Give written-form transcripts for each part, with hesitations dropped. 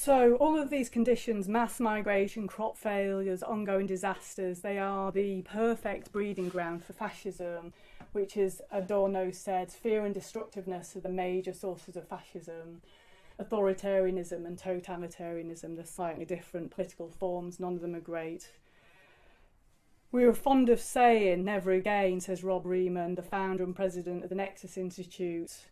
So all of these conditions, mass migration, crop failures, ongoing disasters, they are the perfect breeding ground for fascism, which, as Adorno said, fear and destructiveness are the major sources of fascism. Authoritarianism and totalitarianism, they're slightly different political forms, none of them are great. We were fond of saying, never again, says Rob Riemann, the founder and president of the Nexus Institute.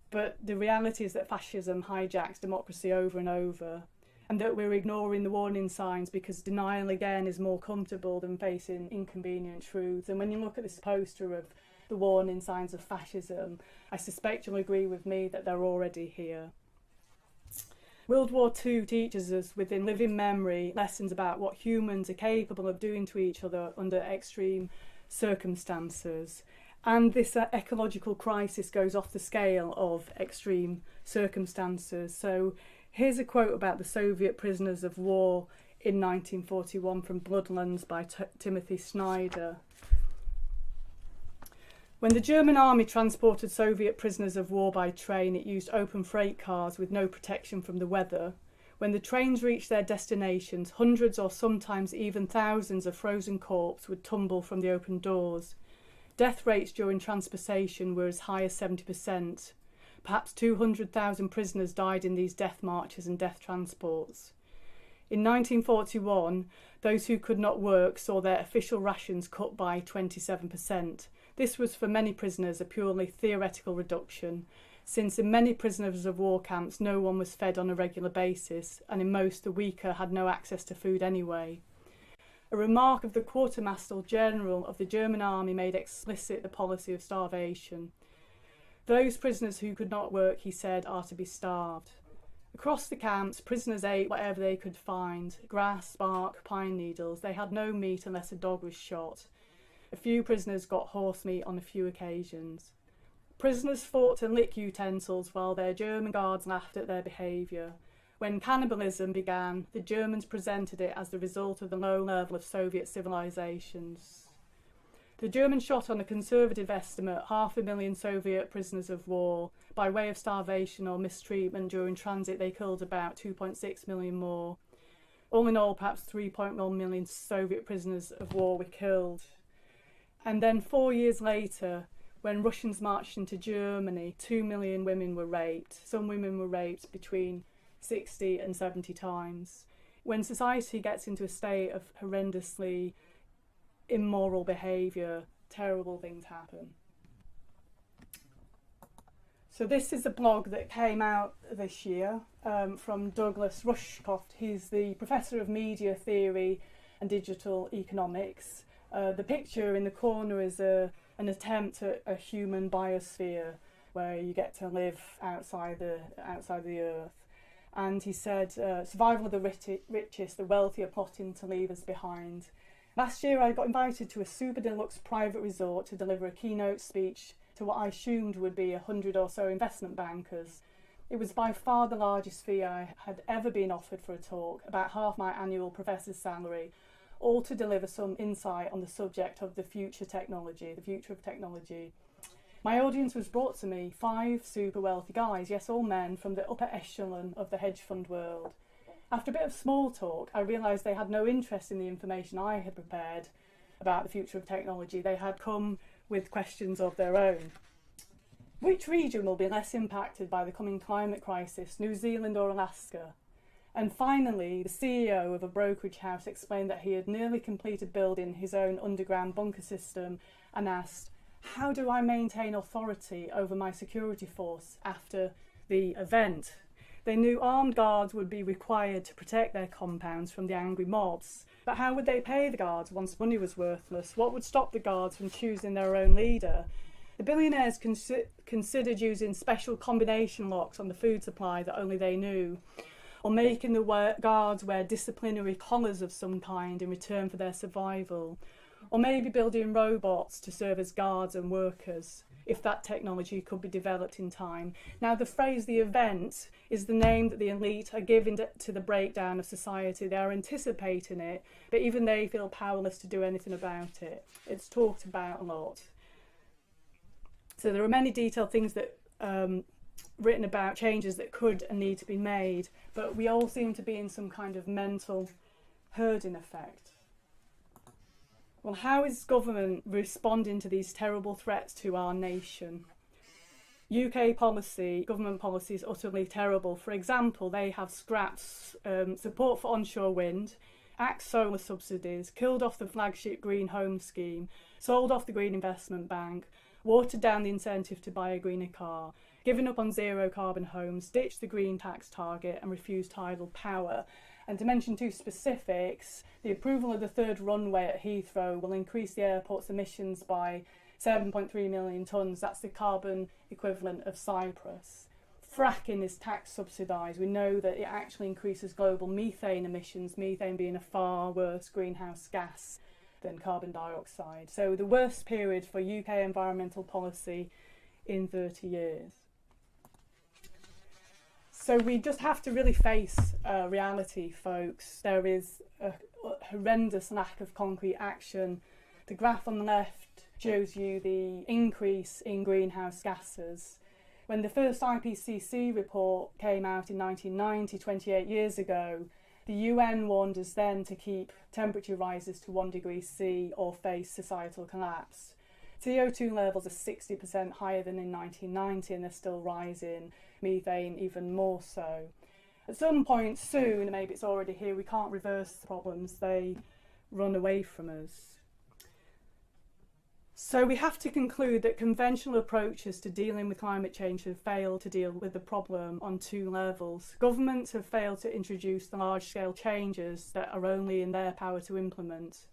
But the reality is that fascism hijacks democracy over and over, and that we're ignoring the warning signs because denial again is more comfortable than facing inconvenient truths. And when you look at this poster of the warning signs of fascism, I suspect you'll agree with me that they're already here. World War II teaches us within living memory lessons about what humans are capable of doing to each other under extreme circumstances. And this ecological crisis goes off the scale of extreme circumstances. So here's a quote about the Soviet prisoners of war in 1941 from Bloodlands by Timothy Snyder. When the German army transported Soviet prisoners of war by train, it used open freight cars with no protection from the weather. When the trains reached their destinations, hundreds or sometimes even thousands of frozen corpses would tumble from the open doors. Death rates during transportation were as high as 70%. Perhaps 200,000 prisoners died in these death marches and death transports. In 1941, those who could not work saw their official rations cut by 27%. This was for many prisoners a purely theoretical reduction, since in many prisoners of war camps no one was fed on a regular basis, and in most the weaker had no access to food anyway. A remark of the Quartermaster General of the German army made explicit the policy of starvation. Those prisoners who could not work, he said, are to be starved. Across the camps, prisoners ate whatever they could find, grass, bark, pine needles. They had no meat unless a dog was shot. A few prisoners got horse meat on a few occasions. Prisoners fought to lick utensils while their German guards laughed at their behaviour. When cannibalism began, the Germans presented it as the result of the low level of Soviet civilizations. The Germans shot on a conservative estimate 500,000 Soviet prisoners of war. By way of starvation or mistreatment during transit, they killed about 2.6 million more. All in all, perhaps 3.1 million Soviet prisoners of war were killed. And then 4 years later, when Russians marched into Germany, 2 million women were raped. Some women were raped between 60 and 70 times. When society gets into a state of horrendously immoral behaviour, terrible things happen. So this is a blog that came out this year from Douglas Rushkoff. He's the Professor of Media Theory and Digital Economics. The picture in the corner is an attempt at a human biosphere where you get to live outside the earth. And he said, survival of the richest, the wealthy are plotting to leave us behind. Last year I got invited to a super deluxe private resort to deliver a keynote speech to what I assumed would be 100 or so investment bankers. It was by far the largest fee I had ever been offered for a talk, about half my annual professor's salary, all to deliver some insight on the subject of the future of technology. My audience was brought to me 5 super wealthy guys, yes, all men from the upper echelon of the hedge fund world. After a bit of small talk, I realised they had no interest in the information I had prepared about the future of technology. They had come with questions of their own. Which region will be less impacted by the coming climate crisis, New Zealand or Alaska? And finally, the CEO of a brokerage house explained that he had nearly completed building his own underground bunker system and asked, how do I maintain authority over my security force after the event? They knew armed guards would be required to protect their compounds from the angry mobs. But how would they pay the guards once money was worthless? What would stop the guards from choosing their own leader? The billionaires considered using special combination locks on the food supply that only they knew, or making the guards wear disciplinary collars of some kind in return for their survival, or maybe building robots to serve as guards and workers, if that technology could be developed in time. Now, the phrase "the event" is the name that the elite are giving to the breakdown of society. They are anticipating it, but even they feel powerless to do anything about it. It's talked about a lot. So there are many detailed things that written about changes that could and need to be made, but we all seem to be in some kind of mental herding effect. Well, how is government responding to these terrible threats to our nation? UK policy, government policy, is utterly terrible. For example, they have scrapped support for onshore wind, axed solar subsidies, killed off the flagship Green Home Scheme, sold off the Green Investment Bank, watered down the incentive to buy a greener car, given up on zero carbon homes, ditched the green tax target and refused tidal power. And to mention two specifics, the approval of the third runway at Heathrow will increase the airport's emissions by 7.3 million tonnes. That's the carbon equivalent of Cyprus. Fracking is tax subsidised. We know that it actually increases global methane emissions, methane being a far worse greenhouse gas than carbon dioxide. So the worst period for UK environmental policy in 30 years. So we just have to really face reality, folks. There is a horrendous lack of concrete action. The graph on the left shows you the increase in greenhouse gases. When the first IPCC report came out in 1990, 28 years ago, the UN warned us then to keep temperature rises to 1 degree C or face societal collapse. CO2 levels are 60% higher than in 1990 and they're still rising, methane even more so. At some point soon, maybe it's already here, we can't reverse the problems, they run away from us. So we have to conclude that conventional approaches to dealing with climate change have failed to deal with the problem on two levels. Governments have failed to introduce the large-scale changes that are only in their power to implement.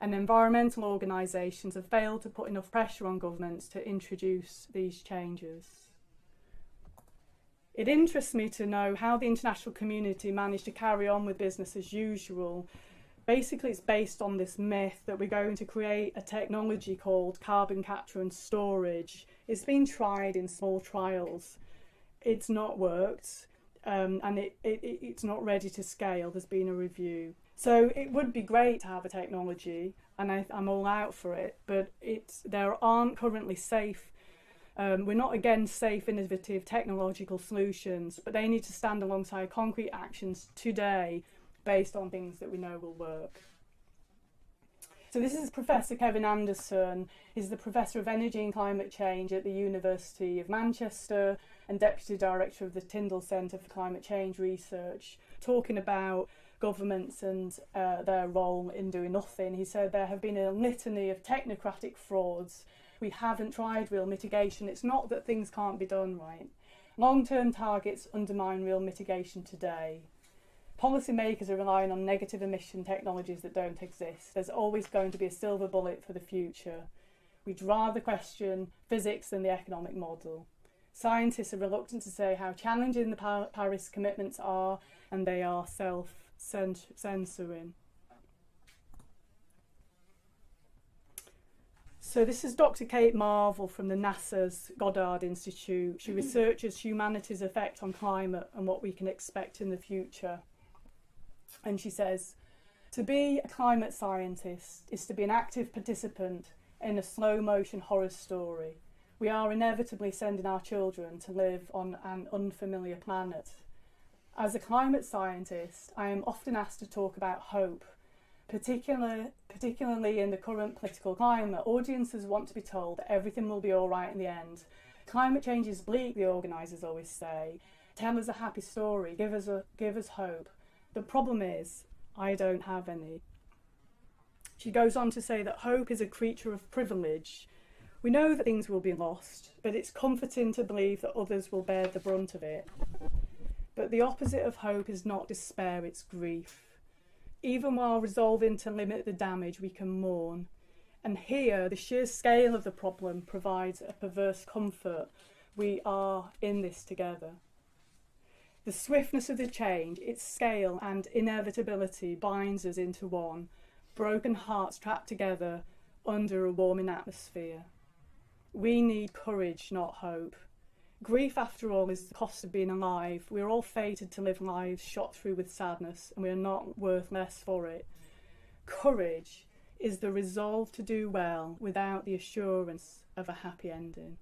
And environmental organisations have failed to put enough pressure on governments to introduce these changes. It interests me to know how the international community managed to carry on with business as usual. Basically, it's based on this myth that we're going to create a technology called carbon capture and storage. It's been tried in small trials. It's not worked, and it's not ready to scale. There's been a review. So it would be great to have a technology, and I'm all out for it, but there aren't currently safe, we're not against safe, innovative technological solutions, but they need to stand alongside concrete actions today based on things that we know will work. So this is Professor Kevin Anderson. He's the Professor of Energy and Climate Change at the University of Manchester and Deputy Director of the Tyndall Centre for Climate Change Research, talking about governments and their role in doing nothing. He said there have been a litany of technocratic frauds. We haven't tried real mitigation. It's not that things can't be done right. Long-term targets undermine real mitigation today. Policymakers are relying on negative emission technologies that don't exist. There's always going to be a silver bullet for the future. We'd rather question physics than the economic model. Scientists are reluctant to say how challenging the Paris commitments are, and they are self-censoring. So this is Dr. Kate Marvel from the NASA's Goddard Institute. She researches humanity's effect on climate and what we can expect in the future. And she says, to be a climate scientist is to be an active participant in a slow-motion horror story. We are inevitably sending our children to live on an unfamiliar planet. As a climate scientist, I am often asked to talk about hope, particularly in the current political climate. Audiences want to be told that everything will be all right in the end. Climate change is bleak, the organisers always say. Tell us a happy story, give us hope. The problem is, I don't have any. She goes on to say that hope is a creature of privilege. We know that things will be lost, but it's comforting to believe that others will bear the brunt of it. But the opposite of hope is not despair, it's grief. Even while resolving to limit the damage, we can mourn. And here, the sheer scale of the problem provides a perverse comfort. We are in this together. The swiftness of the change, its scale and inevitability binds us into one, broken hearts trapped together under a warming atmosphere. We need courage, not hope. Grief, after all, is the cost of being alive. We are all fated to live lives shot through with sadness, and we are not worth less for it. Courage is the resolve to do well without the assurance of a happy ending.